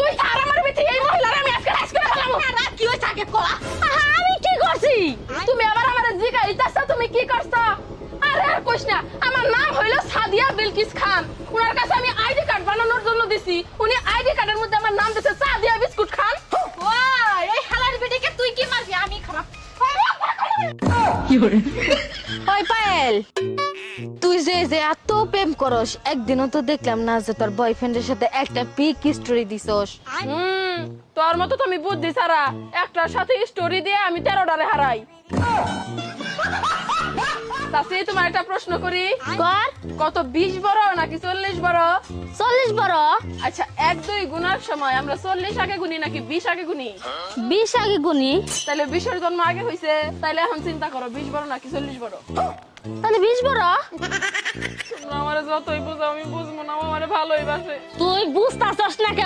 তুই আর আমার বিটি এই মহিলার আমি আজকে হাস করে ফেলাবো। না কি হইছে আগে কয়া। আমি কি করছি? তুমি আবার আমার জিগাইতাছ তুমি কি করছো? আরে আর কইস না, আমার নাম হইলো সাদিয়া বিলকিস খান। উনার কাছে আমি আইডি কার্ড বানানোর জন্য দিছি, উনি আইডি কার্ডের মধ্যে আমার নাম দিয়েছে সাদিয়া বিস্কুট খান। ওই এই হালার বেটিকে তুই কি মারবি? আমি খারাপ। ওই পায়েল, তুই যে যে এত প্রেম করস, একদিনও তো দেখলাম না যে তোর বয়ফ্রেন্ডের সাথে একটা পিক স্টোরি দিছস। তোর মতো তুমি বুদ্ধি ছাড়া একটার সাথে স্টোরি দিয়ে আমি 13টারে হারাই। তাতে তোমার একটা প্রশ্ন করি, কর। কত 20 বড় নাকি 40 বড়? 40 বড়। আচ্ছা 1 2 গুণার সময় আমরা 40 আগে গুনি নাকি 20 আগে গুনি? 20 আগে গুনি। তাহলে 20 এর জন্ম আগে হইছে, তাহলে এখন চিন্তা করো 20 বড় নাকি 40 বড়? তাহলে 20 বড়। তোমরা আমারে যতই বুঝাও আমি বুঝবো না, আমারে ভালোই বাসে। তুই বুঝতাছস না কে?